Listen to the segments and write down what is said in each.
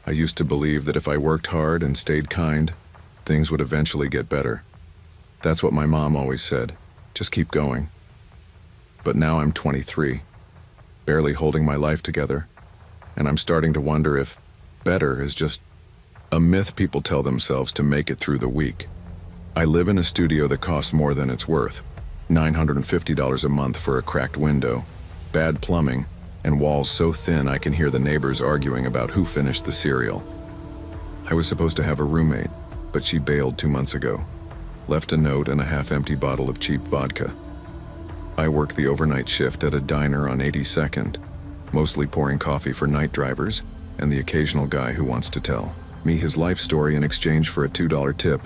I used to believe that if I worked hard and stayed kind, things would eventually get better. That's what my mom always said, just keep going. But now I'm 23, barely holding my life together, and I'm starting to wonder if better is just a myth people tell themselves to make it through the week. I live in a studio that costs more than it's worth, $950 a month for a cracked window, bad plumbing, and walls so thin I can hear the neighbors arguing about who finished the cereal. I was supposed to have a roommate, but she bailed 2 months ago, left a note and a half-empty bottle of cheap vodka. I work the overnight shift at a diner on 82nd, mostly pouring coffee for night drivers and the occasional guy who wants to tell me his life story in exchange for a $2 tip.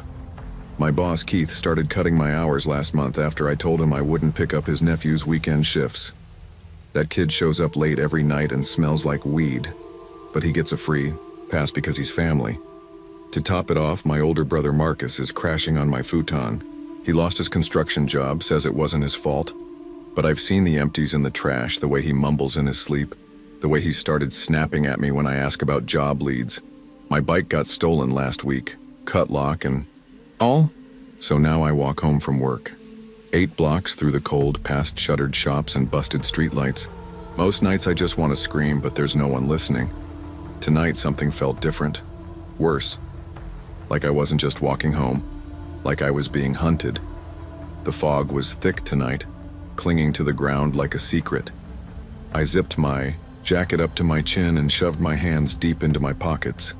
My boss, Keith, started cutting my hours last month after I told him I wouldn't pick up his nephew's weekend shifts. That kid shows up late every night and smells like weed, but he gets a free pass because he's family. To top it off, my older brother Marcus is crashing on my futon. He lost his construction job, says it wasn't his fault, but I've seen the empties in the trash, the way he mumbles in his sleep, the way he started snapping at me when I ask about job leads. My bike got stolen last week, cut lock and all, so now I walk home from work. 8 blocks through the cold, past shuttered shops and busted streetlights. Most nights I just want to scream, but there's no one listening. Tonight something felt different. Worse. Like I wasn't just walking home. Like I was being hunted. The fog was thick tonight, clinging to the ground like a secret. I zipped my jacket up to my chin and shoved my hands deep into my pockets.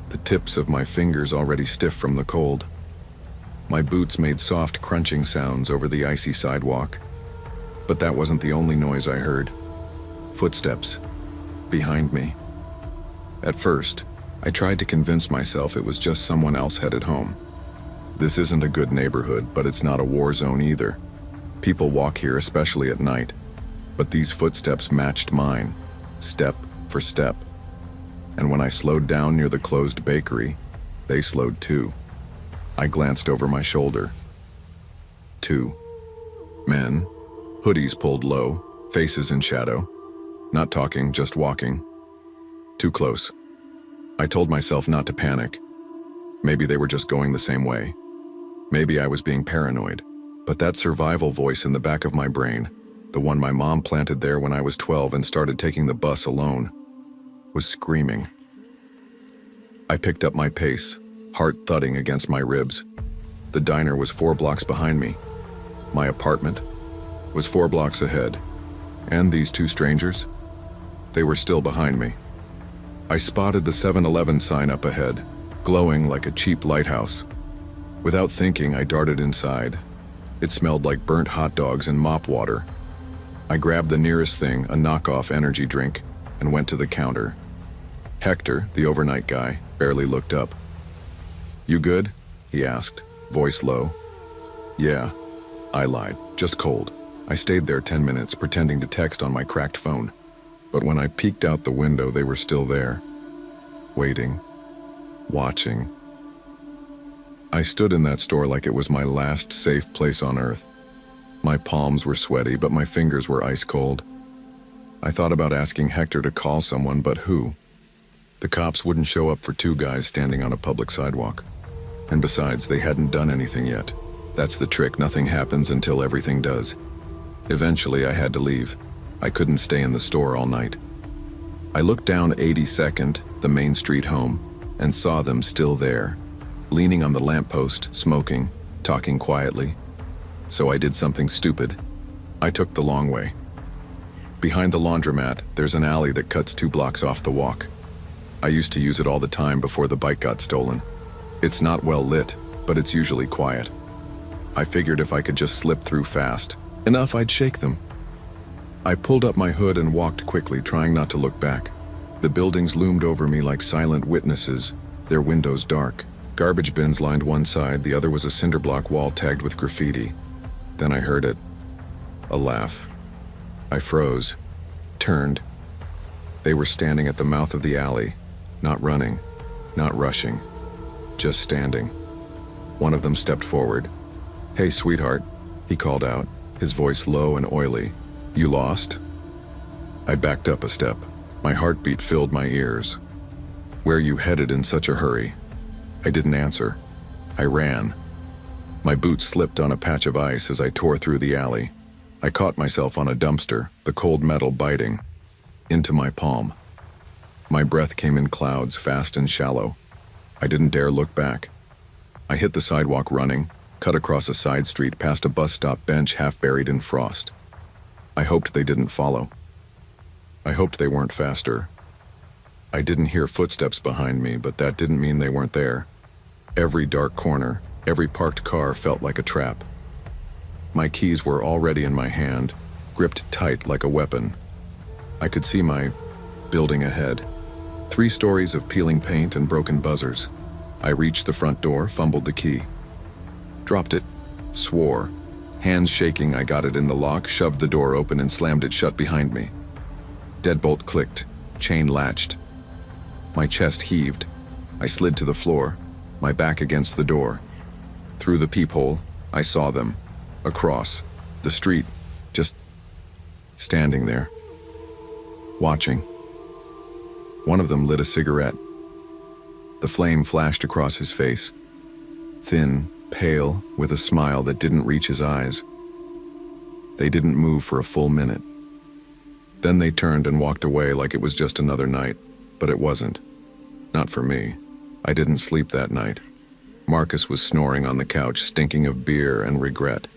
The tips of my fingers already stiff from the cold. My boots made soft crunching sounds over the icy sidewalk. But that wasn't the only noise I heard. Footsteps. Behind me. At first, I tried to convince myself it was just someone else headed home. This isn't a good neighborhood, but it's not a war zone either. People walk here, especially at night. But these footsteps matched mine, step for step. And when I slowed down near the closed bakery, they slowed too. I glanced over my shoulder. 2 men, hoodies pulled low, faces in shadow. Not talking, just walking. Too close. I told myself not to panic. Maybe they were just going the same way. Maybe I was being paranoid. But that survival voice in the back of my brain, the one my mom planted there when I was 12 and started taking the bus alone, was screaming. I picked up my pace, heart thudding against my ribs. The diner was 4 blocks behind me. My apartment was 4 blocks ahead. And these 2 strangers? They were still behind me. I spotted the 7-Eleven sign up ahead, glowing like a cheap lighthouse. Without thinking, I darted inside. It smelled like burnt hot dogs and mop water. I grabbed the nearest thing, a knockoff energy drink, and went to the counter. Hector, the overnight guy, barely looked up. "You good?" he asked, voice low. "Yeah," I lied, "just cold." I stayed there 10 minutes, pretending to text on my cracked phone. But when I peeked out the window, they were still there. Waiting. Watching. I stood in that store like it was my last safe place on earth. My palms were sweaty, but my fingers were ice cold. I thought about asking Hector to call someone, but who? The cops wouldn't show up for 2 guys standing on a public sidewalk. And besides, they hadn't done anything yet. That's the trick, nothing happens until everything does. Eventually, I had to leave. I couldn't stay in the store all night. I looked down 82nd, the main street home, and saw them still there, leaning on the lamppost, smoking, talking quietly. So I did something stupid. I took the long way. Behind the laundromat, there's an alley that cuts 2 blocks off the walk. I used to use it all the time before the bike got stolen. It's not well lit, but it's usually quiet. I figured if I could just slip through fast enough, I'd shake them. I pulled up my hood and walked quickly, trying not to look back. The buildings loomed over me like silent witnesses, their windows dark. Garbage bins lined one side, the other was a cinder block wall tagged with graffiti. Then I heard it. A laugh. I froze, turned. They were standing at the mouth of the alley, not running, not rushing, just standing. One of them stepped forward. "Hey, sweetheart," he called out, his voice low and oily. "You lost?" I backed up a step. My heartbeat filled my ears. "Where you headed in such a hurry?" I didn't answer. I ran. My boots slipped on a patch of ice as I tore through the alley. I caught myself on a dumpster, the cold metal biting into my palm. My breath came in clouds, fast and shallow. I didn't dare look back. I hit the sidewalk running, cut across a side street past a bus stop bench half buried in frost. I hoped they didn't follow. I hoped they weren't faster. I didn't hear footsteps behind me, but that didn't mean they weren't there. Every dark corner, every parked car felt like a trap. My keys were already in my hand, gripped tight like a weapon. I could see my building ahead. 3 stories of peeling paint and broken buzzers. I reached the front door, fumbled the key. Dropped it, swore. Hands shaking, I got it in the lock, shoved the door open and slammed it shut behind me. Deadbolt clicked, chain latched. My chest heaved. I slid to the floor, my back against the door. Through the peephole, I saw them. Across the street, just standing there, watching. One of them lit a cigarette. The flame flashed across his face. Thin, pale, with a smile that didn't reach his eyes. They didn't move for a full minute. Then they turned and walked away like it was just another night, but it wasn't. Not for me. I didn't sleep that night. Marcus was snoring on the couch, stinking of beer and regret.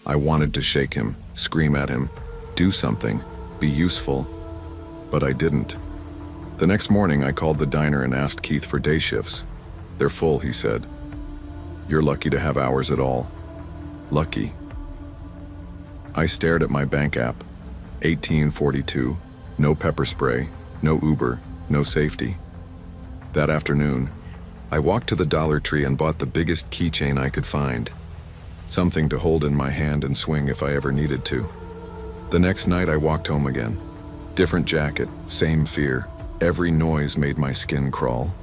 I wanted to shake him, scream at him, do something, be useful, but I didn't. The next morning, I called the diner and asked Keith for day shifts. "They're full," he said. "You're lucky to have hours at all." Lucky. I stared at my bank app. 1842, no pepper spray, no Uber, no safety. That afternoon, I walked to the Dollar Tree and bought the biggest keychain I could find. Something to hold in my hand and swing if I ever needed to. The next night I walked home again. Different jacket, same fear. Every noise made my skin crawl.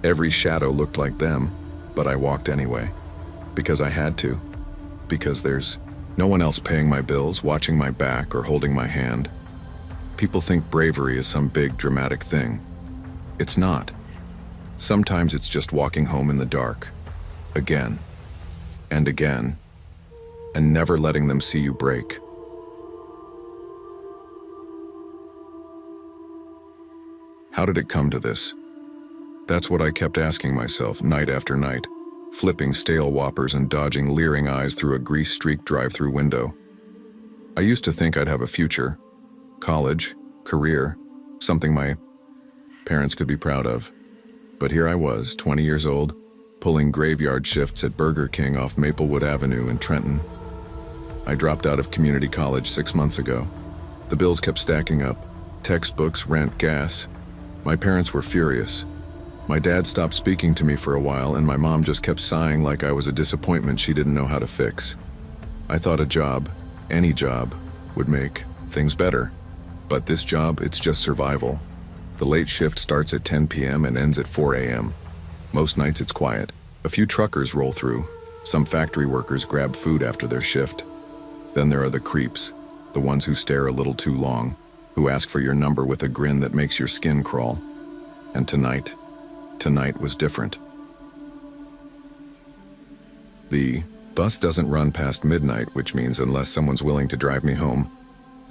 Every shadow looked like them, but I walked anyway. Because I had to. Because there's no one else paying my bills, watching my back, or holding my hand. People think bravery is some big dramatic thing. It's not. Sometimes it's just walking home in the dark. Again. And again. And never letting them see you break. How did it come to this? That's what I kept asking myself night after night, flipping stale Whoppers and dodging leering eyes through a grease-streaked drive-thru window. I used to think I'd have a future, college, career, something my parents could be proud of. But here I was, 20 years old, pulling graveyard shifts at Burger King off Maplewood Avenue in Trenton. I dropped out of community college 6 months ago. The bills kept stacking up. Textbooks, rent, gas. My parents were furious. My dad stopped speaking to me for a while, and my mom just kept sighing like I was a disappointment she didn't know how to fix. I thought a job, any job, would make things better. But this job, it's just survival. The late shift starts at 10 p.m. and ends at 4 a.m. Most nights it's quiet. A few truckers roll through. Some factory workers grab food after their shift. Then there are the creeps, the ones who stare a little too long, who ask for your number with a grin that makes your skin crawl. And tonight was different. The bus doesn't run past midnight, which means unless someone's willing to drive me home,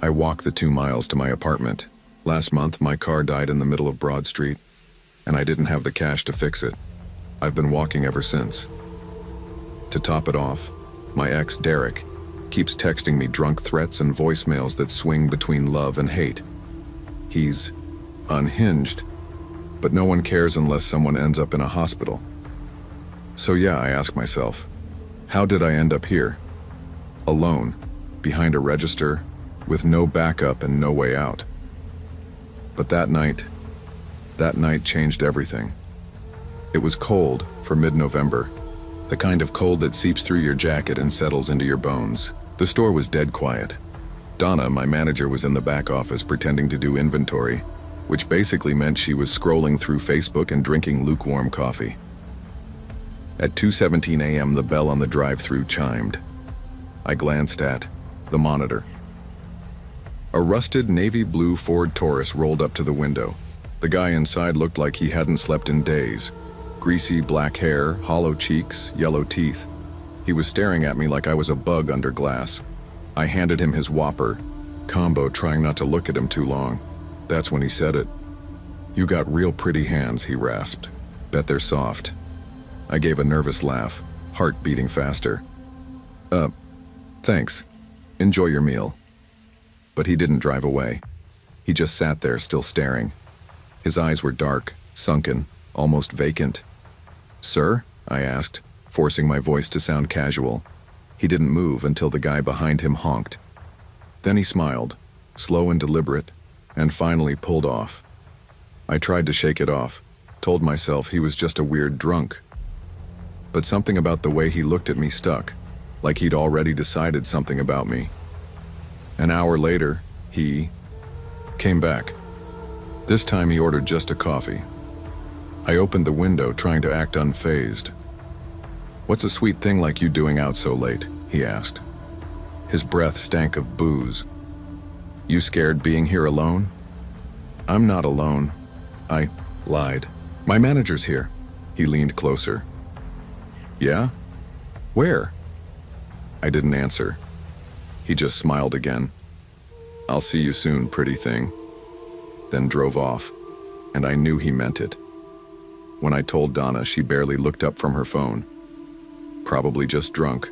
I walk the 2 miles to my apartment. Last month, my car died in the middle of Broad Street, and I didn't have the cash to fix it. I've been walking ever since. To top it off, my ex, Derek, keeps texting me drunk threats and voicemails that swing between love and hate. He's unhinged, but no one cares unless someone ends up in a hospital. So yeah, I ask myself, how did I end up here? Alone, behind a register, with no backup and no way out. But that night changed everything. It was cold for mid-November, the kind of cold that seeps through your jacket and settles into your bones. The store was dead quiet. Donna, my manager, was in the back office pretending to do inventory, which basically meant she was scrolling through Facebook and drinking lukewarm coffee. At 2:17 a.m., the bell on the drive-thru chimed. I glanced at the monitor. A rusted navy blue Ford Taurus rolled up to the window. The guy inside looked like he hadn't slept in days. Greasy black hair, hollow cheeks, yellow teeth. He was staring at me like I was a bug under glass. I handed him his Whopper combo, trying not to look at him too long. That's when he said it. "You got real pretty hands," he rasped. "Bet they're soft." I gave a nervous laugh, heart beating faster. Thanks. Enjoy your meal." But he didn't drive away. He just sat there, still staring. His eyes were dark, sunken, almost vacant. "Sir?" I asked, forcing my voice to sound casual. He didn't move until the guy behind him honked. Then he smiled, slow and deliberate, and finally pulled off. I tried to shake it off, told myself he was just a weird drunk. But something about the way he looked at me stuck, like he'd already decided something about me. An hour later, he came back. This time he ordered just a coffee. I opened the window, trying to act unfazed. "What's a sweet thing like you doing out so late?" he asked. His breath stank of booze. "You scared being here alone?" "I'm not alone." I lied. "My manager's here." He leaned closer. "Yeah? Where?" I didn't answer. He just smiled again. "I'll see you soon, pretty thing." Then drove off, and I knew he meant it. When I told Donna, she barely looked up from her phone. Probably just drunk.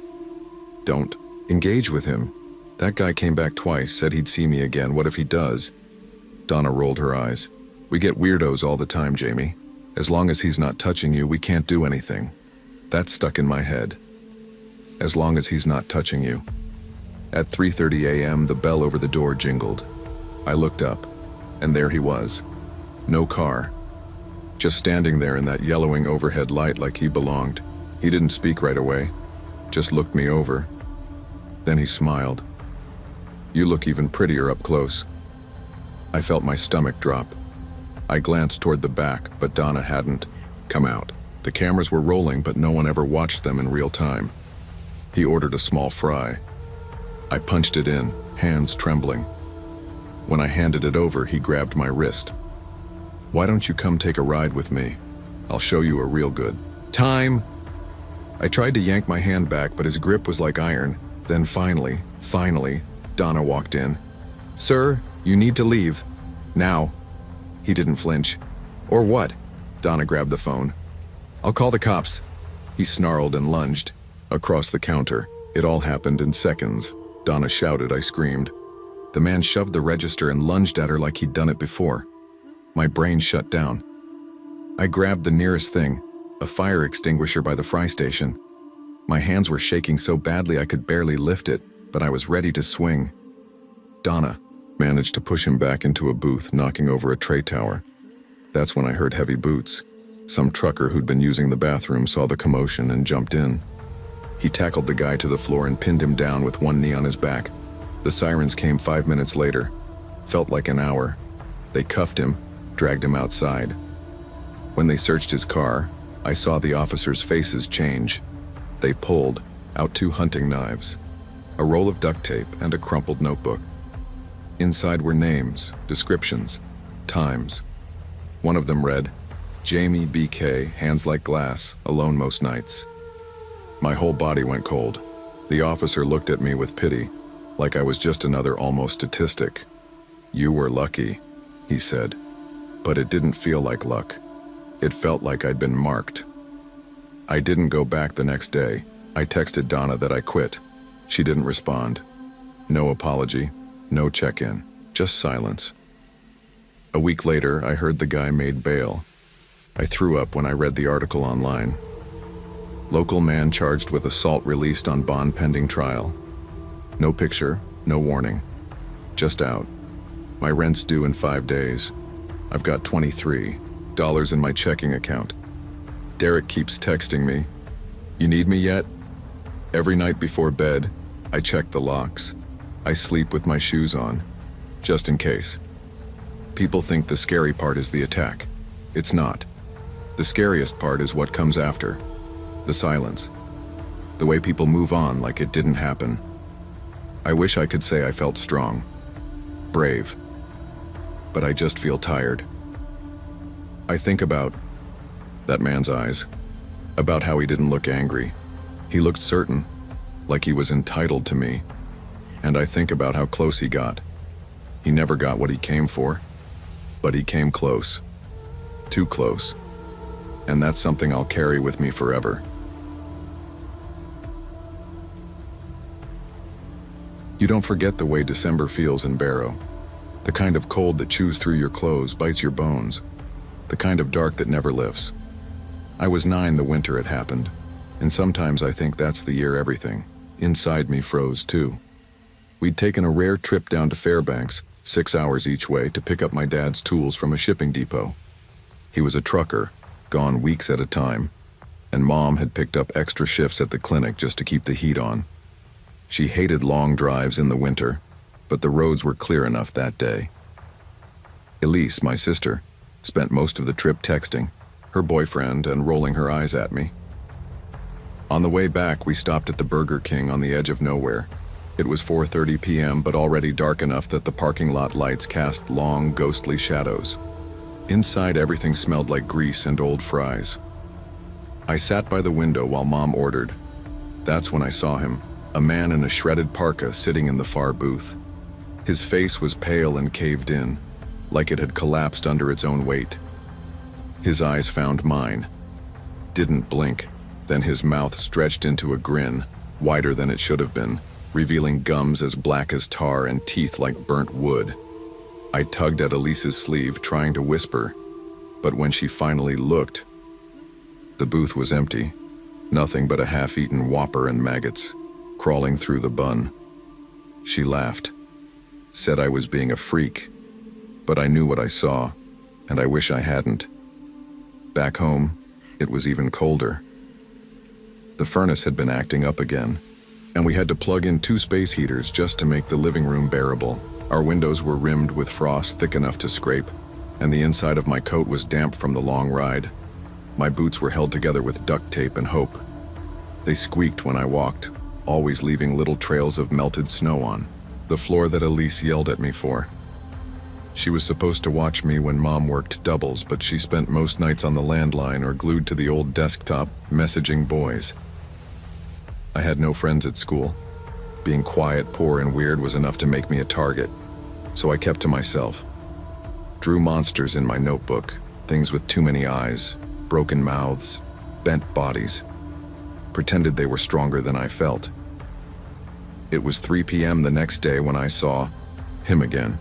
"Don't engage with him. That guy came back twice, said he'd see me again. What if he does?" Donna rolled her eyes. "We get weirdos all the time, Jamie. As long as he's not touching you, we can't do anything." That stuck in my head. As long as he's not touching you. At 3:30 a.m., the bell over the door jingled. I looked up, and there he was. No car. Just standing there in that yellowing overhead light like he belonged. He didn't speak right away, just looked me over. Then he smiled. "You look even prettier up close." I felt my stomach drop. I glanced toward the back, but Donna hadn't come out. The cameras were rolling, but no one ever watched them in real time. He ordered a small fry. I punched it in, hands trembling. When I handed it over, he grabbed my wrist. "Why don't you come take a ride with me? I'll show you a real good time." I tried to yank my hand back, but his grip was like iron. Then finally, Donna walked in. "Sir, you need to leave. Now." He didn't flinch. "Or what?" Donna grabbed the phone. "I'll call the cops." He snarled and lunged across the counter. It all happened in seconds. Donna shouted, I screamed. The man shoved the register and lunged at her like he'd done it before. My brain shut down. I grabbed the nearest thing, a fire extinguisher by the fry station. My hands were shaking so badly I could barely lift it, but I was ready to swing. Donna managed to push him back into a booth, knocking over a tray tower. That's when I heard heavy boots. Some trucker who'd been using the bathroom saw the commotion and jumped in. He tackled the guy to the floor and pinned him down with one knee on his back. The sirens came 5 minutes later. Felt like an hour. They cuffed him, dragged him outside. When they searched his car, I saw the officers' faces change. They pulled out 2 hunting knives, a roll of duct tape, and a crumpled notebook. Inside were names, descriptions, times. One of them read, Jamie BK, hands like glass, alone most nights. My whole body went cold. The officer looked at me with pity, like I was just another almost statistic. You were lucky, he said. But it didn't feel like luck. It felt like I'd been marked. I didn't go back the next day. I texted Donna that I quit. She didn't respond. No apology, no check-in, just silence. A week later, I heard the guy made bail. I threw up when I read the article online. Local man charged with assault released on bond pending trial. No picture, no warning. Just out. My rent's due in 5 days. I've got $23 in my checking account. Derek keeps texting me. You need me yet? Every night before bed, I check the locks. I sleep with my shoes on, just in case. People think the scary part is the attack. It's not. The scariest part is what comes after. The silence. The way people move on like it didn't happen. I wish I could say I felt strong, brave, but I just feel tired. I think about that man's eyes, about how he didn't look angry. He looked certain, like he was entitled to me. And I think about how close he got. He never got what he came for, but he came close. Too close. And that's something I'll carry with me forever. You don't forget the way December feels in Barrow. The kind of cold that chews through your clothes, bites your bones. The kind of dark that never lifts. I was 9 the winter it happened, and sometimes I think that's the year everything, inside me, froze too. We'd taken a rare trip down to Fairbanks, 6 hours each way, to pick up my dad's tools from a shipping depot. He was a trucker, gone weeks at a time, and Mom had picked up extra shifts at the clinic just to keep the heat on. She hated long drives in the winter, but the roads were clear enough that day. Elise, my sister, spent most of the trip texting her boyfriend and rolling her eyes at me. On the way back, we stopped at the Burger King on the edge of nowhere. It was 4:30 p.m., but already dark enough that the parking lot lights cast long, ghostly shadows. Inside, everything smelled like grease and old fries. I sat by the window while Mom ordered. That's when I saw him, a man in a shredded parka sitting in the far booth. His face was pale and caved in, like it had collapsed under its own weight. His eyes found mine, didn't blink, then his mouth stretched into a grin, wider than it should have been, revealing gums as black as tar and teeth like burnt wood. I tugged at Elise's sleeve, trying to whisper, but when she finally looked, the booth was empty. Nothing but a half-eaten Whopper and maggots crawling through the bun. She laughed, said I was being a freak, but I knew what I saw, and I wish I hadn't. Back home, it was even colder. The furnace had been acting up again, and we had to plug in 2 space heaters just to make the living room bearable. Our windows were rimmed with frost thick enough to scrape, and the inside of my coat was damp from the long ride. My boots were held together with duct tape and hope. They squeaked when I walked, always leaving little trails of melted snow on the floor that Elise yelled at me for. She was supposed to watch me when Mom worked doubles, but she spent most nights on the landline or glued to the old desktop, messaging boys. I had no friends at school. Being quiet, poor, and weird was enough to make me a target, so I kept to myself. Drew monsters in my notebook, things with too many eyes, broken mouths, bent bodies. Pretended they were stronger than I felt. It was 3 p.m. the next day when I saw him again.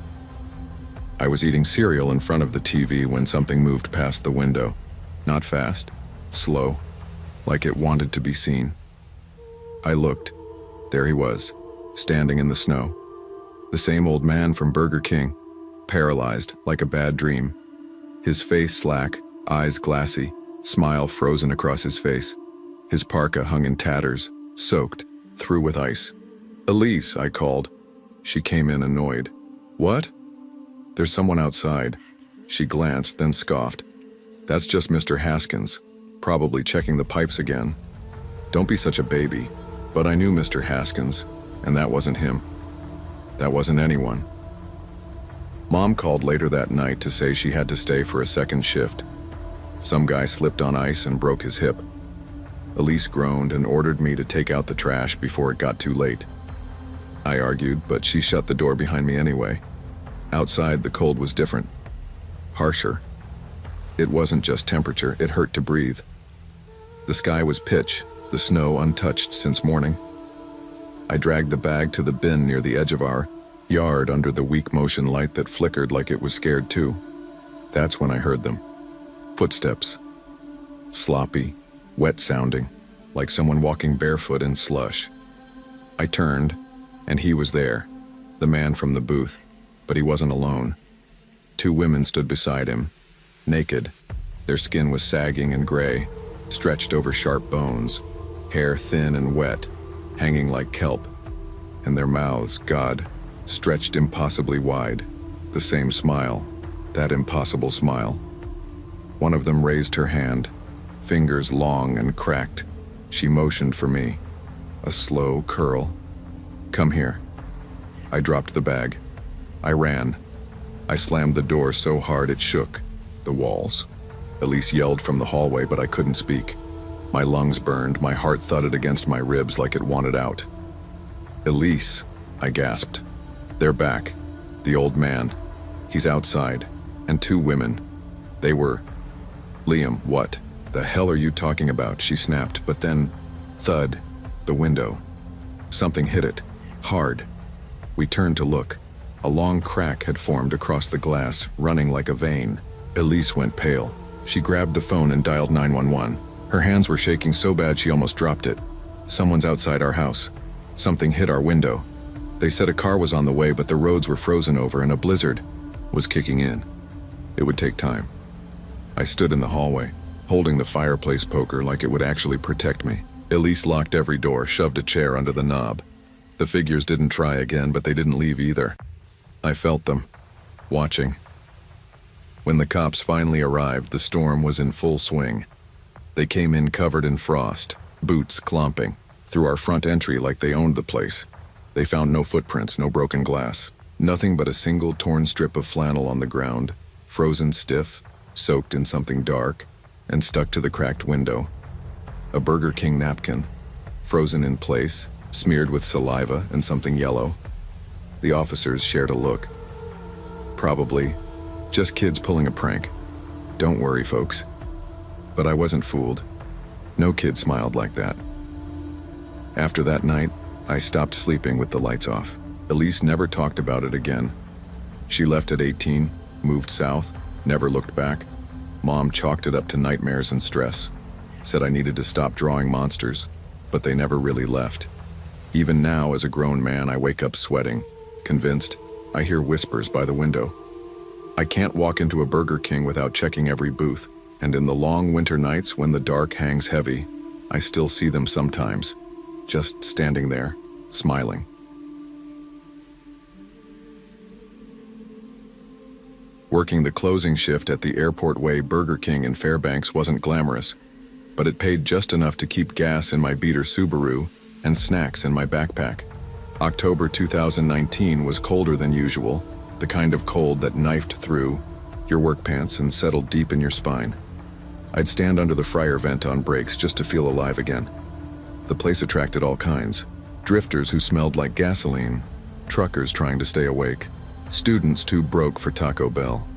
I was eating cereal in front of the TV when something moved past the window. Not fast, slow, like it wanted to be seen. I looked. There he was, standing in the snow. The same old man from Burger King, paralyzed like a bad dream. His face slack, eyes glassy, smile frozen across his face. His parka hung in tatters, soaked, through with ice. "Elise," I called. She came in annoyed. "What?" "There's someone outside." She glanced, then scoffed. "That's just Mr. Haskins, probably checking the pipes again." "Don't be such a baby." But I knew Mr. Haskins, and that wasn't him. That wasn't anyone. Mom called later that night to say she had to stay for a second shift. Some guy slipped on ice and broke his hip. Elise groaned and ordered me to take out the trash before it got too late. I argued, but she shut the door behind me anyway. Outside, the cold was different. Harsher. It wasn't just temperature, it hurt to breathe. The sky was pitch, the snow untouched since morning. I dragged the bag to the bin near the edge of our yard under the weak motion light that flickered like it was scared too. That's when I heard them. Footsteps. Sloppy, wet sounding, like someone walking barefoot in slush. I turned, and he was there, the man from the booth, but he wasn't alone. 2 women stood beside him, naked. Their skin was sagging and gray, stretched over sharp bones, hair thin and wet, hanging like kelp, and their mouths, God, stretched impossibly wide, the same smile, that impossible smile. One of them raised her hand, fingers long and cracked. She motioned for me, a slow curl. "Come here." I dropped the bag. I ran. I slammed the door so hard it shook, the walls. Elise yelled from the hallway, but I couldn't speak. My lungs burned, my heart thudded against my ribs like it wanted out. "Elise," I gasped. "They're back. The old man. He's outside. And 2 women. They were..." "Liam, what the hell are you talking about?" she snapped, but then, thud, the window. Something hit it, hard. We turned to look. A long crack had formed across the glass, running like a vein. Elise went pale. She grabbed the phone and dialed 911. Her hands were shaking so bad she almost dropped it. "Someone's outside our house. Something hit our window. They said a car was on the way, but the roads were frozen over and a blizzard was kicking in. It would take time." I stood in the hallway, holding the fireplace poker like it would actually protect me. Elise locked every door, shoved a chair under the knob. The figures didn't try again, but they didn't leave either. I felt them, watching. When the cops finally arrived, the storm was in full swing. They came in covered in frost, boots clomping, through our front entry like they owned the place. They found no footprints, no broken glass, nothing but a single torn strip of flannel on the ground, frozen stiff, soaked in something dark, and stuck to the cracked window. A Burger King napkin, frozen in place, smeared with saliva and something yellow. The officers shared a look. Probably just kids pulling a prank. Don't worry, folks. But I wasn't fooled. No kid smiled like that. After that night, I stopped sleeping with the lights off. Elise never talked about it again. She left at 18, moved south, never looked back. Mom chalked it up to nightmares and stress. Said I needed to stop drawing monsters, but they never really left. Even now, as a grown man, I wake up sweating, convinced. I hear whispers by the window. I can't walk into a Burger King without checking every booth, and in the long winter nights when the dark hangs heavy, I still see them sometimes, just standing there, smiling. Working the closing shift at the Airport Way Burger King in Fairbanks wasn't glamorous, but it paid just enough to keep gas in my beater Subaru and snacks in my backpack. October 2019 was colder than usual, the kind of cold that knifed through your work pants and settled deep in your spine. I'd stand under the fryer vent on breaks just to feel alive again. The place attracted all kinds. Drifters who smelled like gasoline, truckers trying to stay awake, students too broke for Taco Bell.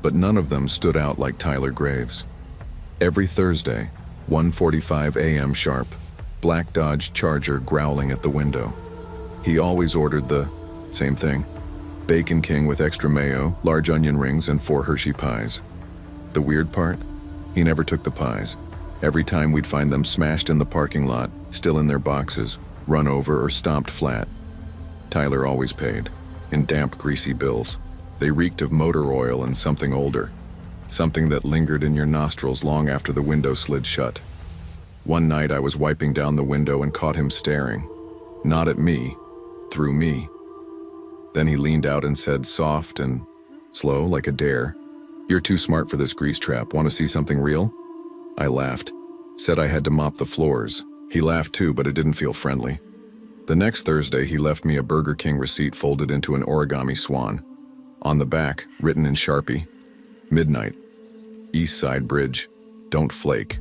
But none of them stood out like Tyler Graves. Every Thursday, 1:45 a.m. sharp, black Dodge Charger growling at the window. He always ordered the same thing: Bacon King with extra mayo, large onion rings, and 4 Hershey pies. The weird part? He never took the pies. Every time we'd find them smashed in the parking lot, still in their boxes, run over or stomped flat. Tyler always paid, in damp, greasy bills. They reeked of motor oil and something older, something that lingered in your nostrils long after the window slid shut. One night I was wiping down the window and caught him staring, not at me, through me. Then he leaned out and said, soft and slow like a dare, "You're too smart for this grease trap. Want to see something real?" I laughed, said I had to mop the floors. He laughed too, but it didn't feel friendly. The next Thursday, he left me a Burger King receipt folded into an origami swan. On the back, written in Sharpie, "Midnight, East Side Bridge, don't flake."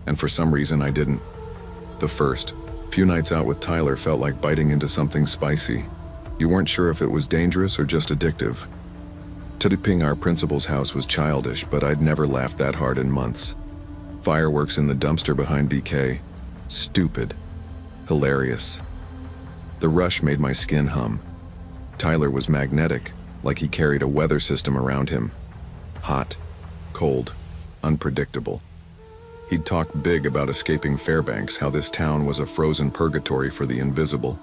And for some reason I didn't. The first few nights out with Tyler felt like biting into something spicy. You weren't sure if it was dangerous or just addictive. Tipping our principal's house was childish, but I'd never laughed that hard in months. Fireworks in the dumpster behind BK. Stupid. Hilarious. The rush made my skin hum. Tyler was magnetic, like he carried a weather system around him. Hot, cold, unpredictable. He'd talk big about escaping Fairbanks, how this town was a frozen purgatory for the invisible.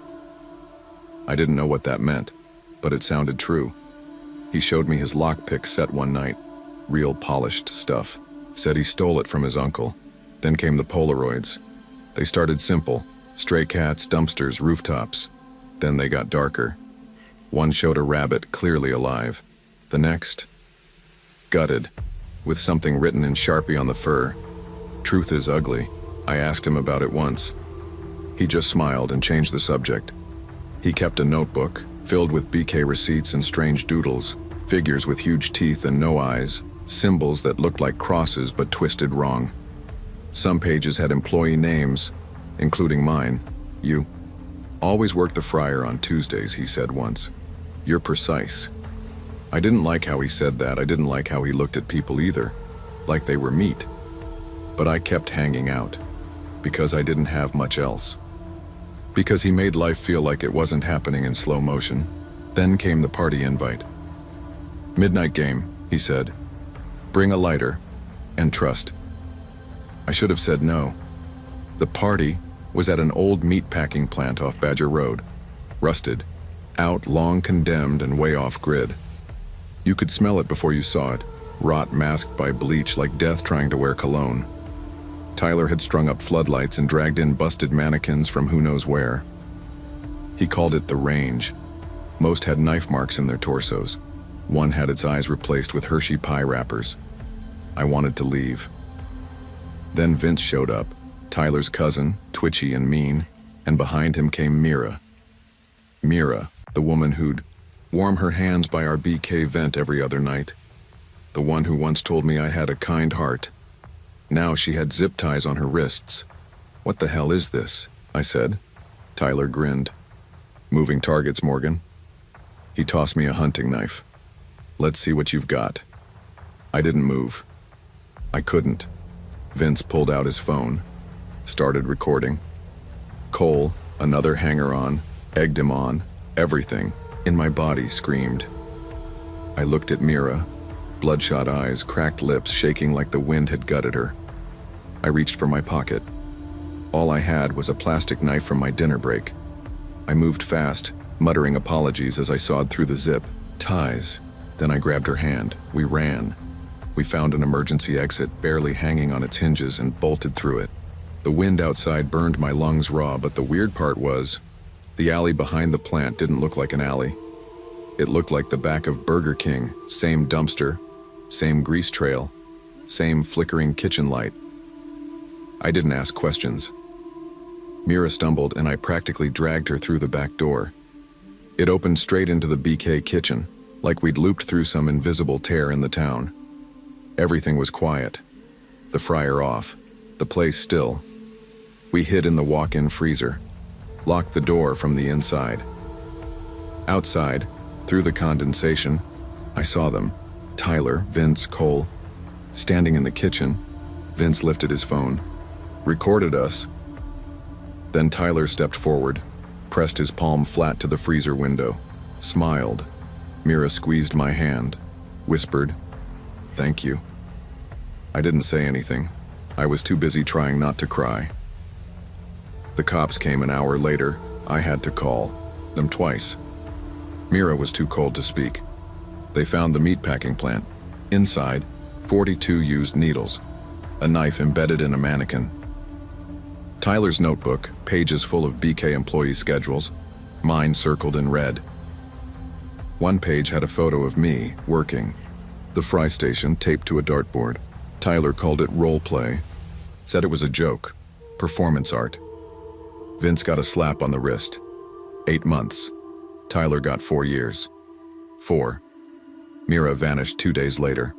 I didn't know what that meant, but it sounded true. He showed me his lockpick set one night, real polished stuff. Said he stole it from his uncle. Then came the Polaroids. They started simple, stray cats, dumpsters, rooftops. Then they got darker. One showed a rabbit clearly alive. The next, gutted, with something written in Sharpie on the fur. "Truth is ugly." I asked him about it once. He just smiled and changed the subject. He kept a notebook, filled with BK receipts and strange doodles, figures with huge teeth and no eyes, symbols that looked like crosses but twisted wrong. Some pages had employee names, including mine. You always work the fryer on Tuesdays, he said once. You're precise. I didn't like how he said that. I didn't like how he looked at people either, like they were meat. But I kept hanging out, because I didn't have much else. Because he made life feel like it wasn't happening in slow motion. Then came the party invite. Midnight game, he said. Bring a lighter, and trust. I should have said no. The party was at an old meatpacking plant off Badger Road. Rusted, out, long condemned, and way off grid. You could smell it before you saw it, rot masked by bleach like death trying to wear cologne. Tyler had strung up floodlights and dragged in busted mannequins from who knows where. He called it the range. Most had knife marks in their torsos. One had its eyes replaced with Hershey pie wrappers. I wanted to leave. Then Vince showed up, Tyler's cousin, twitchy and mean, and behind him came Mira. Mira, the woman who'd warm her hands by our BK vent every other night. The one who once told me I had a kind heart. Now she had zip ties on her wrists. What the hell is this? I said. Tyler grinned. Moving targets, Morgan. He tossed me a hunting knife. Let's see what you've got. I didn't move. I couldn't. Vince pulled out his phone, started recording. Cole, another hanger-on, egged him on. Everything in my body screamed. I looked at Mira, bloodshot eyes, cracked lips, shaking like the wind had gutted her. I reached for my pocket. All I had was a plastic knife from my dinner break. I moved fast, muttering apologies as I sawed through the zip. Ties. Then I grabbed her hand. We ran. We found an emergency exit, barely hanging on its hinges, and bolted through it. The wind outside burned my lungs raw, but the weird part was, the alley behind the plant didn't look like an alley. It looked like the back of Burger King, same dumpster, same grease trail, same flickering kitchen light. I didn't ask questions. Mira stumbled and I practically dragged her through the back door. It opened straight into the BK kitchen, like we'd looped through some invisible tear in the town. Everything was quiet. The fryer off, the place still. We hid in the walk-in freezer, locked the door from the inside. Outside, through the condensation, I saw them. Tyler, Vince, Cole, standing in the kitchen. Vince lifted his phone, recorded us. Then Tyler stepped forward, pressed his palm flat to the freezer window, smiled. Mira squeezed my hand, whispered, "Thank you." I didn't say anything. I was too busy trying not to cry. The cops came an hour later. I had to call them twice. Mira was too cold to speak. They found the meatpacking plant. Inside, 42 used needles, a knife embedded in a mannequin. Tyler's notebook, pages full of BK employee schedules, mine circled in red. One page had a photo of me, working. The fry station taped to a dartboard. Tyler called it role play, said it was a joke, performance art. Vince got a slap on the wrist. 8 months. Tyler got 4 years. 4. Mira vanished 2 days later.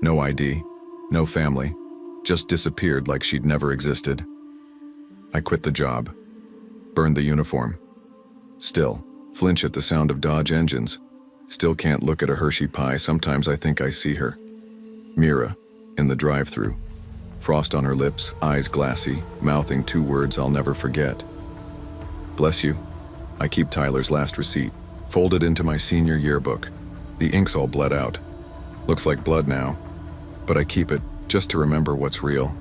No ID, no family, just disappeared like she'd never existed. I quit the job, burned the uniform. Still, flinch at the sound of Dodge engines. Still can't look at a Hershey pie. Sometimes I think I see her. Mira, in the drive-thru. Frost on her lips, eyes glassy, mouthing 2 words I'll never forget. Bless you. I keep Tyler's last receipt, folded into my senior yearbook. The ink's all bled out. Looks like blood now, but I keep it just to remember what's real.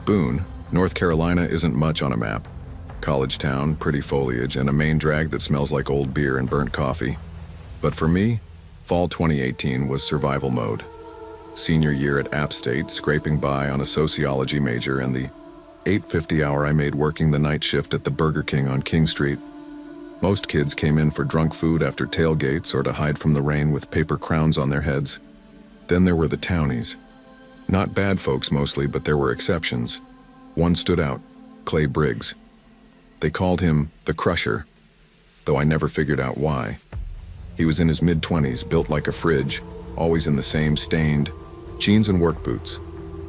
Boone, North Carolina isn't much on a map. College town, pretty foliage, and a main drag that smells like old beer and burnt coffee. But for me, fall 2018 was survival mode. Senior year at App State, scraping by on a sociology major, and the 8:50 hour I made working the night shift at the Burger King on King Street. Most kids came in for drunk food after tailgates or to hide from the rain with paper crowns on their heads. Then there were the townies. Not bad folks mostly, but there were exceptions. One stood out, Clay Briggs. They called him the Crusher, though I never figured out why. He was in his mid-20s, built like a fridge, always in the same stained jeans and work boots.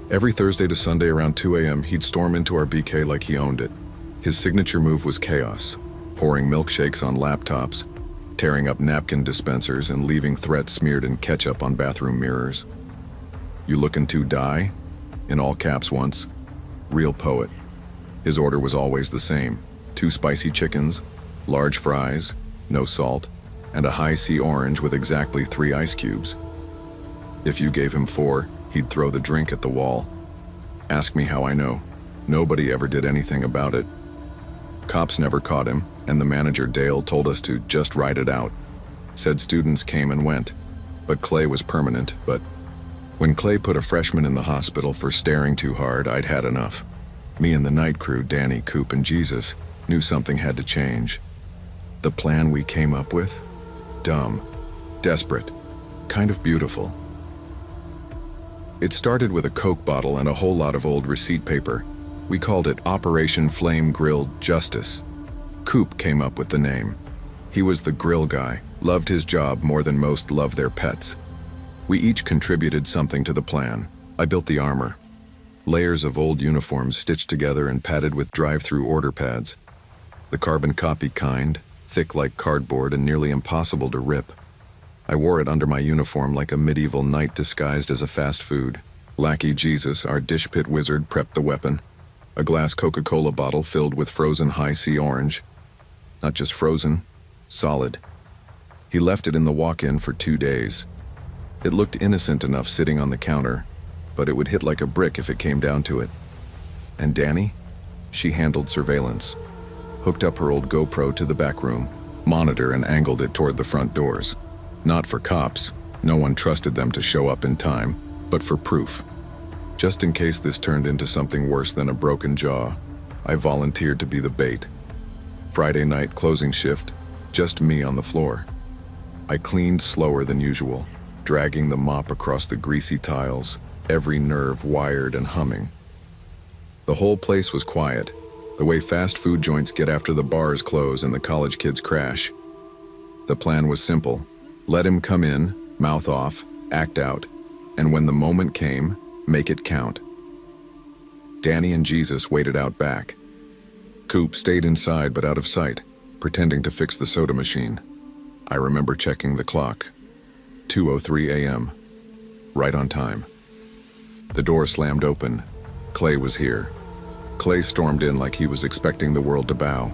Every Thursday to Sunday around 2 a.m., he'd storm into our BK like he owned it. His signature move was chaos, pouring milkshakes on laptops, tearing up napkin dispensers, and leaving threats smeared in ketchup on bathroom mirrors. "You lookin' to die?" in all caps once. Real poet. His order was always the same: 2 spicy chickens, large fries, no salt, and a high C orange with exactly 3 ice cubes. If you gave him 4, he'd throw the drink at the wall. Ask me how I know. Nobody ever did anything about it. Cops never caught him, and the manager, Dale, told us to just ride it out. Said students came and went, but Clay was permanent. But when Clay put a freshman in the hospital for staring too hard, I'd had enough. Me and the night crew, Danny, Coop, and Jesus, knew something had to change. The plan we came up with? Dumb, desperate, kind of beautiful. It started with a Coke bottle and a whole lot of old receipt paper. We called it Operation Flame Grilled Justice. Coop came up with the name. He was the grill guy, loved his job more than most love their pets. We each contributed something to the plan. I built the armor. Layers of old uniforms stitched together and padded with drive-thru order pads. The carbon copy kind, thick like cardboard and nearly impossible to rip. I wore it under my uniform like a medieval knight disguised as a fast food. Lackey Jesus, our dish pit wizard, prepped the weapon. A glass Coca-Cola bottle filled with frozen high C orange. Not just frozen, solid. He left it in the walk-in for 2 days. It looked innocent enough sitting on the counter, but it would hit like a brick if it came down to it. And Danny? She handled surveillance. Hooked up her old GoPro to the back room, monitor and angled it toward the front doors. Not for cops, no one trusted them to show up in time, but for proof. Just in case this turned into something worse than a broken jaw, I volunteered to be the bait. Friday night closing shift, just me on the floor. I cleaned slower than usual, dragging the mop across the greasy tiles, every nerve wired and humming. The whole place was quiet, the way fast food joints get after the bars close and the college kids crash. The plan was simple. Let him come in, mouth off, act out, and when the moment came, make it count. Danny and Jesus waited out back. Coop stayed inside but out of sight, pretending to fix the soda machine. I remember checking the clock. 2:03 a.m. Right on time. The door slammed open. Clay was here. Clay stormed in like he was expecting the world to bow.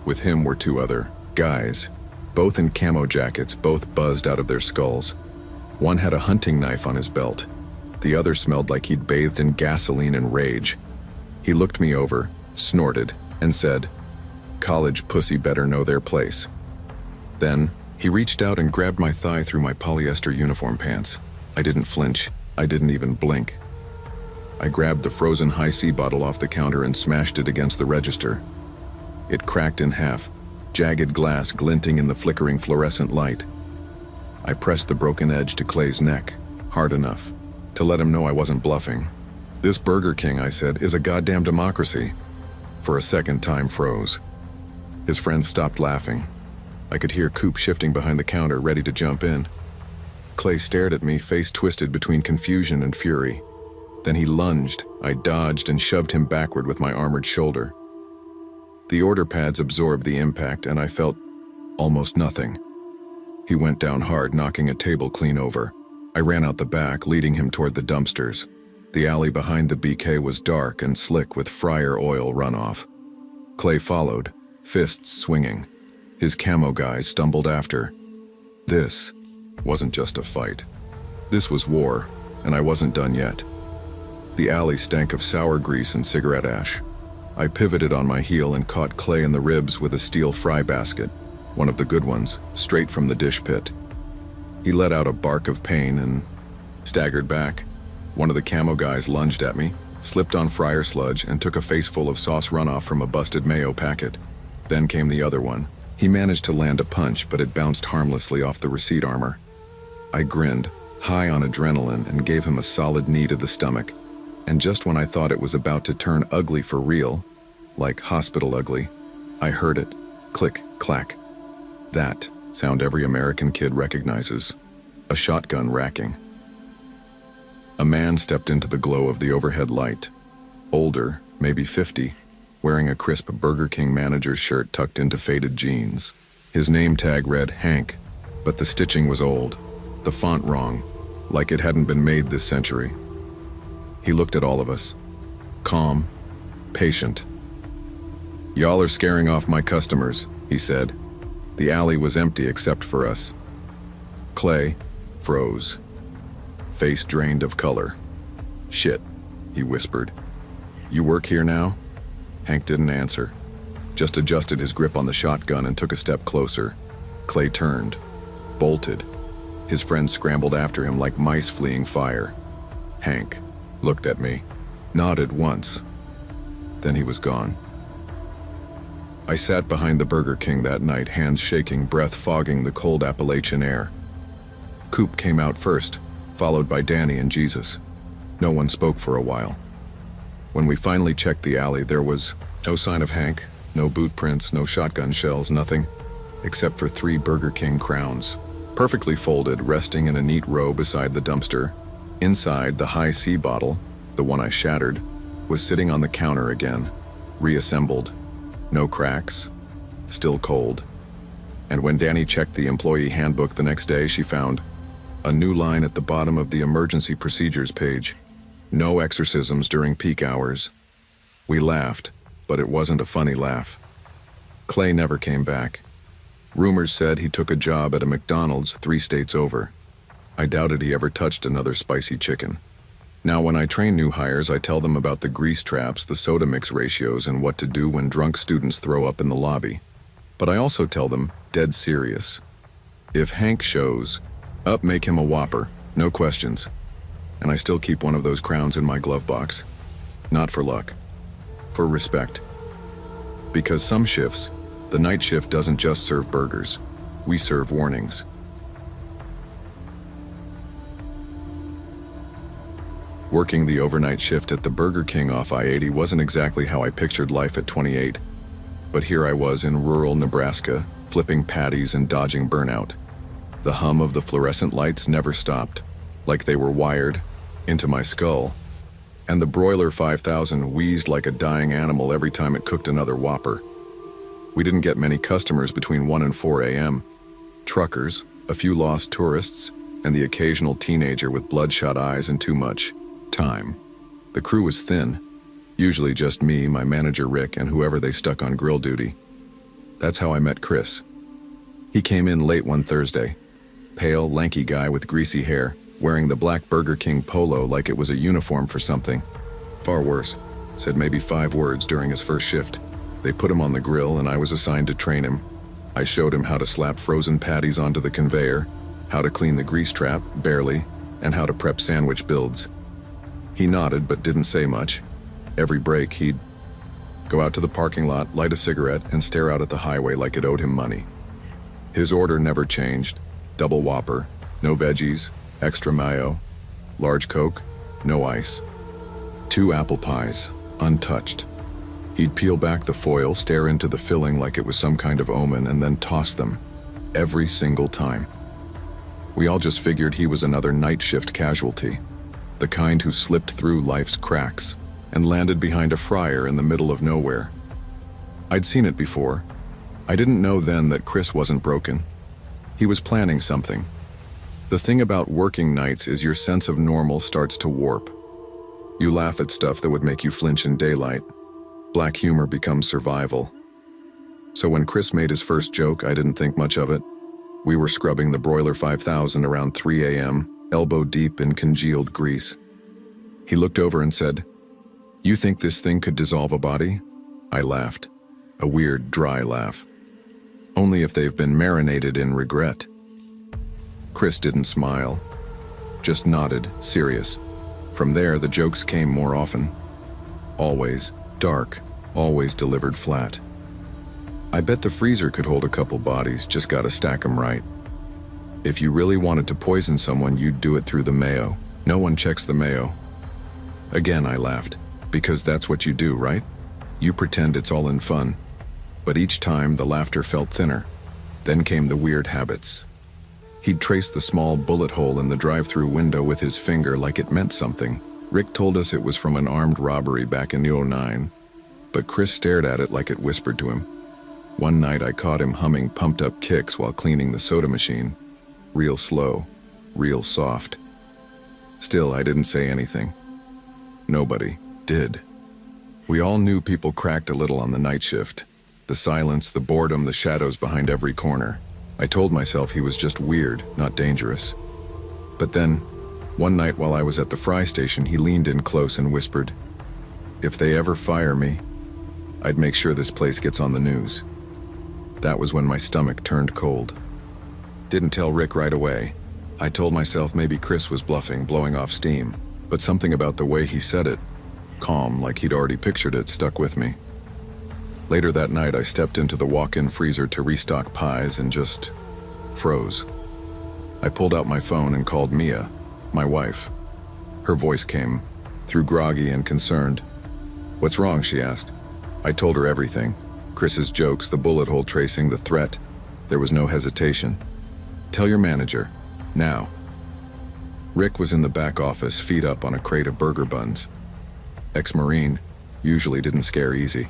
With him were 2 other guys, both in camo jackets, both buzzed out of their skulls. One had a hunting knife on his belt. The other smelled like he'd bathed in gasoline and rage. He looked me over, snorted, and said, "College pussy better know their place." Then, he reached out and grabbed my thigh through my polyester uniform pants. I didn't flinch. I didn't even blink. I grabbed the frozen high C bottle off the counter and smashed it against the register. It cracked in half, jagged glass glinting in the flickering fluorescent light. I pressed the broken edge to Clay's neck, hard enough to let him know I wasn't bluffing. "This Burger King," I said, "is a goddamn democracy." For a second, time froze. His friends stopped laughing. I could hear Coop shifting behind the counter, ready to jump in. Clay stared at me, face twisted between confusion and fury. Then he lunged. I dodged and shoved him backward with my armored shoulder. The order pads absorbed the impact, and I felt almost nothing. He went down hard, knocking a table clean over. I ran out the back, leading him toward the dumpsters. The alley behind the BK was dark and slick with fryer oil runoff. Clay followed, fists swinging. His camo guys stumbled after. This wasn't just a fight. This was war, and I wasn't done yet. The alley stank of sour grease and cigarette ash. I pivoted on my heel and caught Clay in the ribs with a steel fry basket, one of the good ones, straight from the dish pit. He let out a bark of pain and staggered back. One of the camo guys lunged at me, slipped on fryer sludge, and took a faceful of sauce runoff from a busted mayo packet. Then came the other one. He managed to land a punch, but it bounced harmlessly off the receipt armor. I grinned, high on adrenaline, and gave him a solid knee to the stomach. And just when I thought it was about to turn ugly for real, like hospital ugly, I heard it. Click, clack. That sound every American kid recognizes, a shotgun racking. A man stepped into the glow of the overhead light, older, maybe 50, wearing a crisp Burger King manager's shirt tucked into faded jeans. His name tag read Hank, but the stitching was old, the font wrong, like it hadn't been made this century. He looked at all of us, calm, patient. "Y'all are scaring off my customers," he said. The alley was empty except for us. Clay froze, face drained of color. "Shit," he whispered. "You work here now?" Hank didn't answer, just adjusted his grip on the shotgun and took a step closer. Clay turned, bolted. His friends scrambled after him like mice fleeing fire. Hank looked at me, nodded once. Then he was gone. I sat behind the Burger King that night, hands shaking, breath fogging the cold Appalachian air. Coop came out first, followed by Danny and Jesus. No one spoke for a while. When we finally checked the alley, there was no sign of Hank, no boot prints, no shotgun shells, nothing, except for 3 Burger King crowns, perfectly folded, resting in a neat row beside the dumpster. Inside, the high C bottle, the one I shattered, was sitting on the counter again, reassembled. No cracks, still cold. And when Danny checked the employee handbook the next day, she found a new line at the bottom of the emergency procedures page. No exorcisms during peak hours. We laughed, but it wasn't a funny laugh. Clay never came back. Rumors said he took a job at a McDonald's 3 states over. I doubted he ever touched another spicy chicken. Now when I train new hires, I tell them about the grease traps, the soda mix ratios, and what to do when drunk students throw up in the lobby. But I also tell them, dead serious, if Hank shows up, make him a Whopper, no questions. And I still keep one of those crowns in my glove box. Not for luck, for respect. Because some shifts, the night shift doesn't just serve burgers, we serve warnings. Working the overnight shift at the Burger King off I-80 wasn't exactly how I pictured life at 28. But here I was in rural Nebraska, flipping patties and dodging burnout. The hum of the fluorescent lights never stopped, like they were wired into my skull. And the broiler 5000 wheezed like a dying animal every time it cooked another Whopper. We didn't get many customers between 1 and 4 a.m. Truckers, a few lost tourists, and the occasional teenager with bloodshot eyes and too much time. The crew was thin, usually just me, my manager Rick, and whoever they stuck on grill duty. That's how I met Chris. He came in late one Thursday, pale, lanky guy with greasy hair, wearing the black Burger King polo like it was a uniform for something. Far worse, said maybe 5 words during his first shift. They put him on the grill and I was assigned to train him. I showed him how to slap frozen patties onto the conveyor, how to clean the grease trap, barely, and how to prep sandwich builds. He nodded but didn't say much. Every break, he'd go out to the parking lot, light a cigarette, and stare out at the highway like it owed him money. His order never changed. Double Whopper, no veggies, extra mayo, large Coke, no ice. 2 apple pies, untouched. He'd peel back the foil, stare into the filling like it was some kind of omen, and then toss them. Every single time. We all just figured he was another night shift casualty. The kind who slipped through life's cracks and landed behind a fryer in the middle of nowhere. I'd seen it before. I didn't know then that Chris wasn't broken. He was planning something. The thing about working nights is your sense of normal starts to warp. You laugh at stuff that would make you flinch in daylight. Black humor becomes survival. So when Chris made his first joke, I didn't think much of it. We were scrubbing the broiler 5000 around 3 a.m., elbow deep in congealed grease. He looked over and said, "You think this thing could dissolve a body?" I laughed, a weird, dry laugh. "Only if they've been marinated in regret." Chris didn't smile, just nodded, serious. From there, the jokes came more often. Always dark, always delivered flat. "I bet the freezer could hold a couple bodies, just gotta stack 'em right. If you really wanted to poison someone, you'd do it through the mayo. No one checks the mayo." Again, I laughed, because that's what you do, right? You pretend it's all in fun. But each time, the laughter felt thinner. Then came the weird habits. He'd trace the small bullet hole in the drive-thru window with his finger like it meant something. Rick told us it was from an armed robbery back in '09, but Chris stared at it like it whispered to him. One night I caught him humming pumped-up kicks while cleaning the soda machine. Real slow, real soft. Still, I didn't say anything. Nobody did. We all knew people cracked a little on the night shift. The silence, the boredom, the shadows behind every corner. I told myself he was just weird, not dangerous. But then, one night while I was at the fry station, he leaned in close and whispered, "If they ever fire me, I'd make sure this place gets on the news." That was when my stomach turned cold. Didn't tell Rick right away. I told myself maybe Chris was bluffing, blowing off steam, but something about the way he said it, calm, like he'd already pictured it, stuck with me. Later that night, I stepped into the walk-in freezer to restock pies and just froze. I pulled out my phone and called Mia, my wife. Her voice came, through groggy and concerned. "What's wrong?" she asked. I told her everything. Chris's jokes, the bullet hole tracing, the threat. There was no hesitation. "Tell your manager. Now." Rick was in the back office, feet up on a crate of burger buns. Ex-Marine, usually didn't scare easy.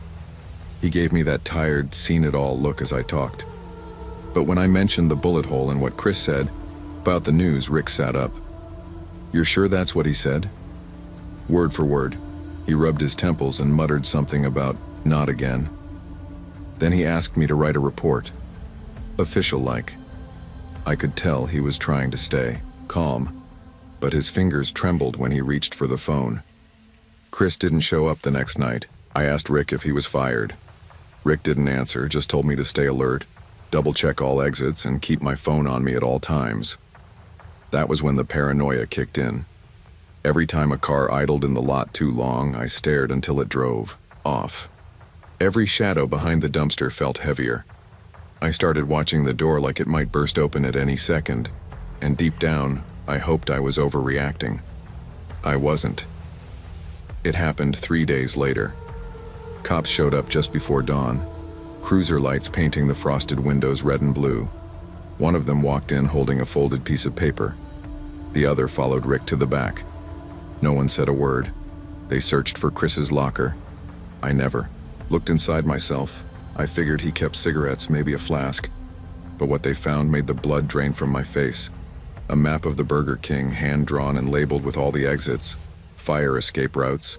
He gave me that tired, seen-it-all look as I talked. But when I mentioned the bullet hole and what Chris said about the news, Rick sat up. "You're sure that's what he said?" Word for word. He rubbed his temples and muttered something about "not again." Then he asked me to write a report. Official-like. I could tell he was trying to stay calm, but his fingers trembled when he reached for the phone. Chris didn't show up the next night. I asked Rick if he was fired. Rick didn't answer, just told me to stay alert, double-check all exits, and keep my phone on me at all times. That was when the paranoia kicked in. Every time a car idled in the lot too long, I stared until it drove off. Every shadow behind the dumpster felt heavier. I started watching the door like it might burst open at any second, and deep down, I hoped I was overreacting. I wasn't. It happened 3 days later. Cops showed up just before dawn, cruiser lights painting the frosted windows red and blue. One of them walked in holding a folded piece of paper. The other followed Rick to the back. No one said a word. They searched for Chris's locker. I never looked inside myself. I figured he kept cigarettes, maybe a flask. But what they found made the blood drain from my face. A map of the Burger King, hand-drawn and labeled with all the exits, fire escape routes,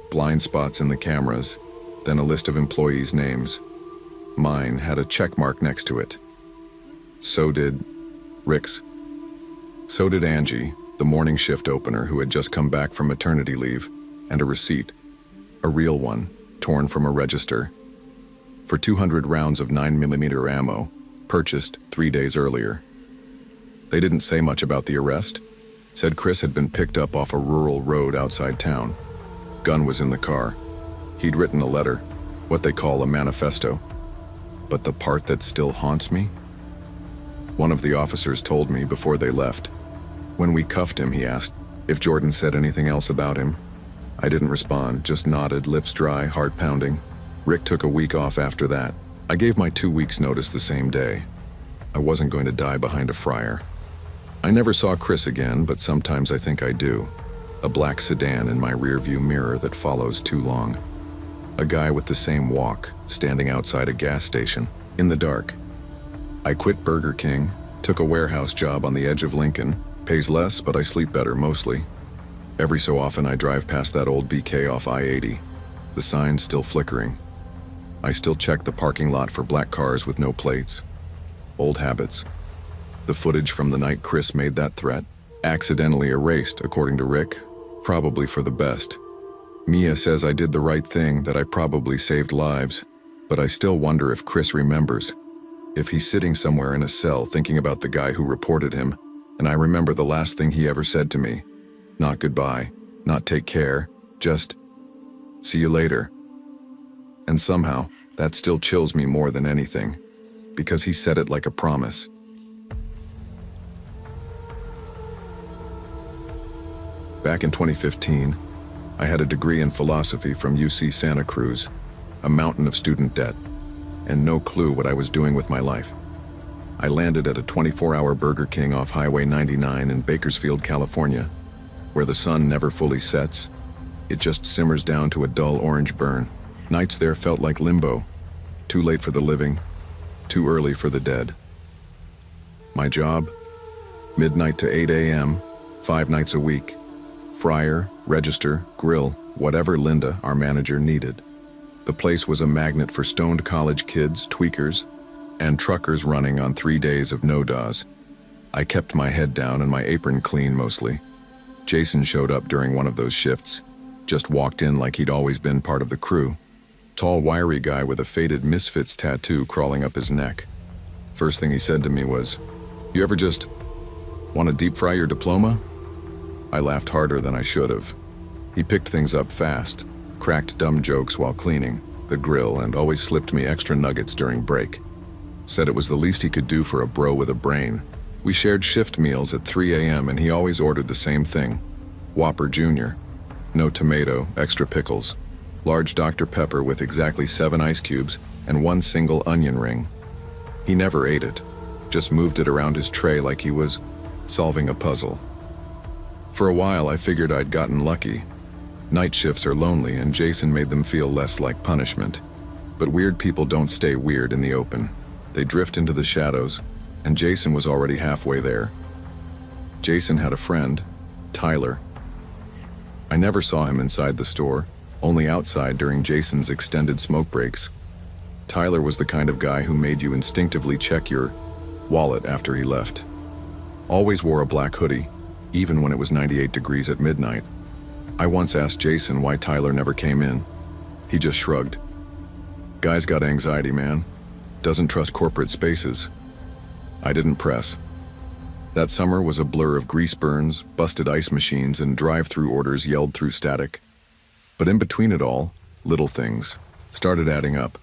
blind spots in the cameras, then a list of employees' names. Mine had a check mark next to it. So did Rick's. So did Angie, the morning shift opener who had just come back from maternity leave, and a receipt. A real one, torn from a register. For 200 rounds of 9mm ammo, purchased 3 days earlier. They didn't say much about the arrest. Said Chris had been picked up off a rural road outside town. Gun was in the car. He'd written a letter, what they call a manifesto. But the part that still haunts me? One of the officers told me before they left. When we cuffed him, he asked if Jordan said anything else about him. I didn't respond, just nodded, lips dry, heart pounding. Rick took a week off after that. I gave my 2 weeks notice the same day. I wasn't going to die behind a fryer. I never saw Chris again, but sometimes I think I do. A black sedan in my rearview mirror that follows too long. A guy with the same walk, standing outside a gas station, in the dark. I quit Burger King, took a warehouse job on the edge of Lincoln. Pays less, but I sleep better mostly. Every so often I drive past that old BK off I-80. The sign's still flickering. I still check the parking lot for black cars with no plates. Old habits. The footage from the night Chris made that threat, accidentally erased, according to Rick, probably for the best. Mia says I did the right thing, that I probably saved lives, but I still wonder if Chris remembers. If he's sitting somewhere in a cell thinking about the guy who reported him, and I remember the last thing he ever said to me. Not goodbye, not take care, just see you later. And somehow, that still chills me more than anything, because he said it like a promise. Back in 2015, I had a degree in philosophy from UC Santa Cruz, a mountain of student debt, and no clue what I was doing with my life. I landed at a 24-hour Burger King off Highway 99 in Bakersfield, California, where the sun never fully sets. It just simmers down to a dull orange burn. Nights there felt like limbo. Too late for the living, too early for the dead. My job? Midnight to 8 a.m., 5 nights a week. Fryer, register, grill, whatever Linda, our manager, needed. The place was a magnet for stoned college kids, tweakers, and truckers running on 3 days of no-DAWs. I kept my head down and my apron clean mostly. Jason showed up during one of those shifts, just walked in like he'd always been part of the crew. Tall, wiry guy with a faded Misfits tattoo crawling up his neck. First thing he said to me was, "You ever just want to deep fry your diploma?" I laughed harder than I should have. He picked things up fast, cracked dumb jokes while cleaning the grill, and always slipped me extra nuggets during break. Said it was the least he could do for a bro with a brain. We shared shift meals at 3 a.m. and he always ordered the same thing. Whopper Jr. No tomato, extra pickles. Large Dr. Pepper with exactly 7 ice cubes and 1 single onion ring. He never ate it, just moved it around his tray like he was solving a puzzle. For a while I figured I'd gotten lucky. Night shifts are lonely and Jason made them feel less like punishment. But weird people don't stay weird in the open. They drift into the shadows, and Jason was already halfway there. Jason had a friend, Tyler. I never saw him inside the store, only outside during Jason's extended smoke breaks. Tyler was the kind of guy who made you instinctively check your wallet after he left. Always wore a black hoodie, even when it was 98 degrees at midnight. I once asked Jason why Tyler never came in. He just shrugged. Guy's got anxiety, man. Doesn't trust corporate spaces. I didn't press. That summer was a blur of grease burns, busted ice machines, and drive-thru orders yelled through static. But in between it all, little things started adding up.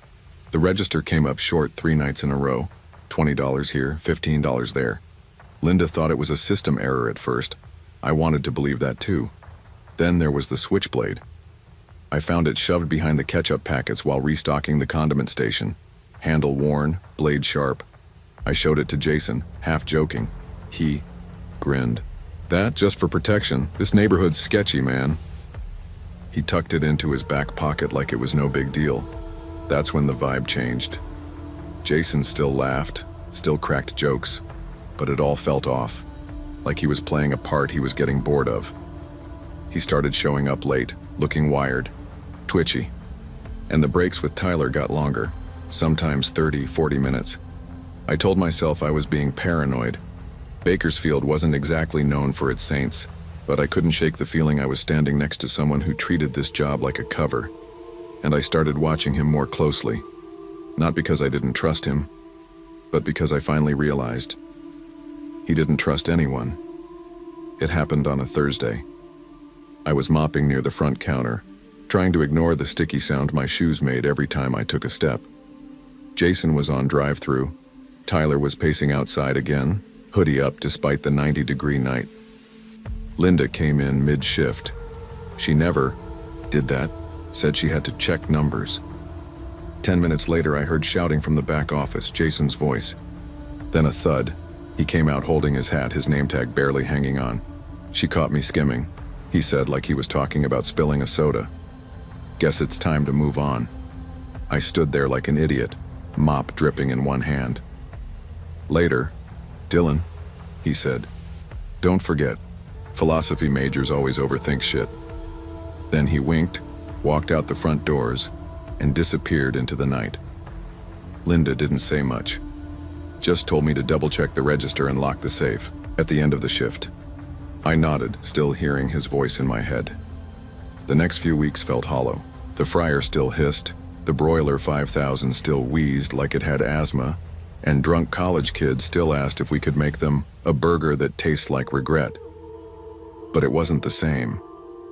The register came up short 3 nights in a row. $20 here, $15 there. Linda thought it was a system error at first. I wanted to believe that too. Then there was the switchblade. I found it shoved behind the ketchup packets while restocking the condiment station. Handle worn, blade sharp. I showed it to Jason, half joking. He grinned. That just for protection. This neighborhood's sketchy, man. He tucked it into his back pocket like it was no big deal. That's when the vibe changed. Jason still laughed, still cracked jokes, but it all felt off, like he was playing a part he was getting bored of. He started showing up late, looking wired, twitchy. And the breaks with Tyler got longer, sometimes 30, 40 minutes. I told myself I was being paranoid. Bakersfield wasn't exactly known for its saints, but I couldn't shake the feeling I was standing next to someone who treated this job like a cover. And I started watching him more closely. Not because I didn't trust him, but because I finally realized he didn't trust anyone. It happened on a Thursday. I was mopping near the front counter, trying to ignore the sticky sound my shoes made every time I took a step. Jason was on drive-thru. Tyler was pacing outside again, hoodie up despite the 90-degree night. Linda came in mid-shift. She never did that, said she had to check numbers. 10 minutes later, I heard shouting from the back office, Jason's voice. Then a thud. He came out holding his hat, his name tag barely hanging on. She caught me skimming, he said like he was talking about spilling a soda. Guess it's time to move on. I stood there like an idiot, mop dripping in one hand. Later, Dylan, he said, don't forget, philosophy majors always overthink shit. Then he winked, walked out the front doors, and disappeared into the night. Linda didn't say much, just told me to double-check the register and lock the safe at the end of the shift. I nodded, still hearing his voice in my head. The next few weeks felt hollow. The fryer still hissed, the broiler 5000 still wheezed like it had asthma, and drunk college kids still asked if we could make them a burger that tastes like regret. But it wasn't the same.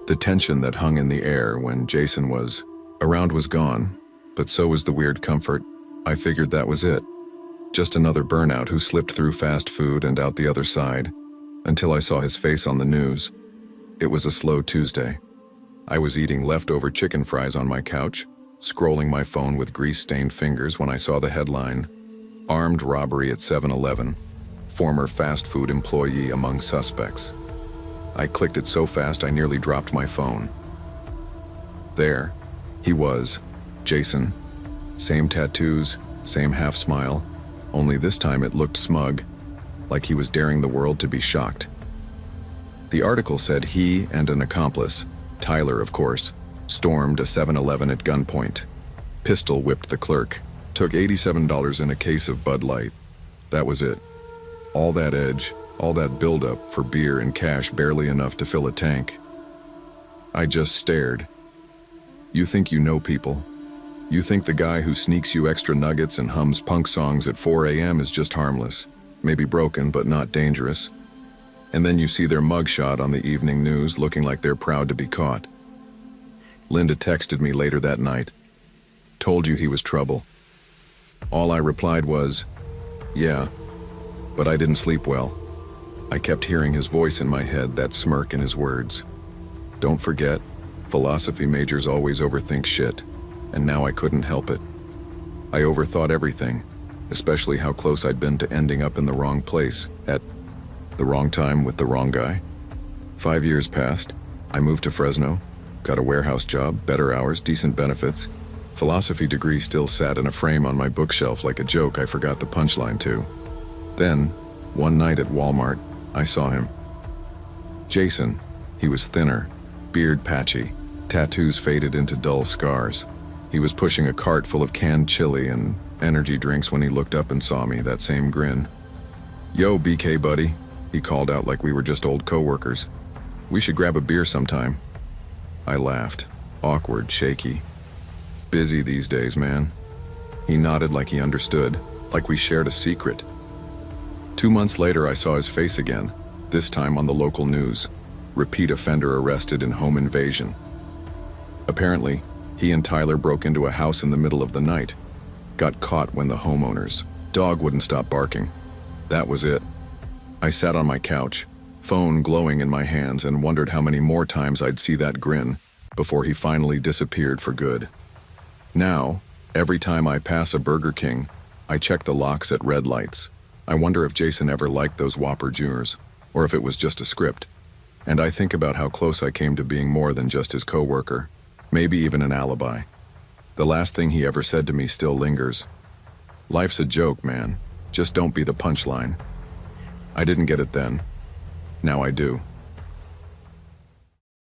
The tension that hung in the air when Jason was around was gone, but so was the weird comfort. I figured that was it. Just another burnout who slipped through fast food and out the other side, until I saw his face on the news. It was a slow Tuesday. I was eating leftover chicken fries on my couch, scrolling my phone with grease-stained fingers when I saw the headline, Armed robbery at 7-Eleven. Former fast food employee among suspects. I clicked it so fast I nearly dropped my phone. There, he was, Jason. Same tattoos, same half smile, only this time it looked smug, like he was daring the world to be shocked. The article said he and an accomplice, Tyler of course, stormed a 7-Eleven at gunpoint. Pistol whipped the clerk, took $87 in a case of Bud Light. That was it. All that edge, all that buildup for beer and cash barely enough to fill a tank. I just stared. You think you know people. You think the guy who sneaks you extra nuggets and hums punk songs at 4 a.m. is just harmless, maybe broken but not dangerous. And then you see their mugshot on the evening news looking like they're proud to be caught. Linda texted me later that night. Told you he was trouble. All I replied was, yeah, but I didn't sleep well. I kept hearing his voice in my head, that smirk in his words. Don't forget, philosophy majors always overthink shit, and now I couldn't help it. I overthought everything, especially how close I'd been to ending up in the wrong place, at the wrong time with the wrong guy. 5 years passed. I moved to Fresno, got a warehouse job, better hours, decent benefits. Philosophy degree still sat in a frame on my bookshelf like a joke I forgot the punchline to. Then, one night at Walmart, I saw him. Jason. He was thinner, beard patchy, tattoos faded into dull scars. He was pushing a cart full of canned chili and energy drinks when he looked up and saw me, that same grin. Yo, BK buddy, he called out like we were just old coworkers. We should grab a beer sometime. I laughed, awkward, shaky. Busy these days, man. He nodded like he understood, like we shared a secret. 2 months later, I saw his face again, this time on the local news. Repeat offender arrested in home invasion. Apparently, he and Tyler broke into a house in the middle of the night. Got caught when the homeowner's dog wouldn't stop barking. That was it. I sat on my couch, phone glowing in my hands, and wondered how many more times I'd see that grin before he finally disappeared for good. Now, every time I pass a Burger King, I check the locks at red lights. I wonder if Jason ever liked those Whopper Juniors, or if it was just a script. And I think about how close I came to being more than just his coworker, maybe even an alibi. The last thing he ever said to me still lingers. Life's a joke, man. Just don't be the punchline. I didn't get it then. Now I do.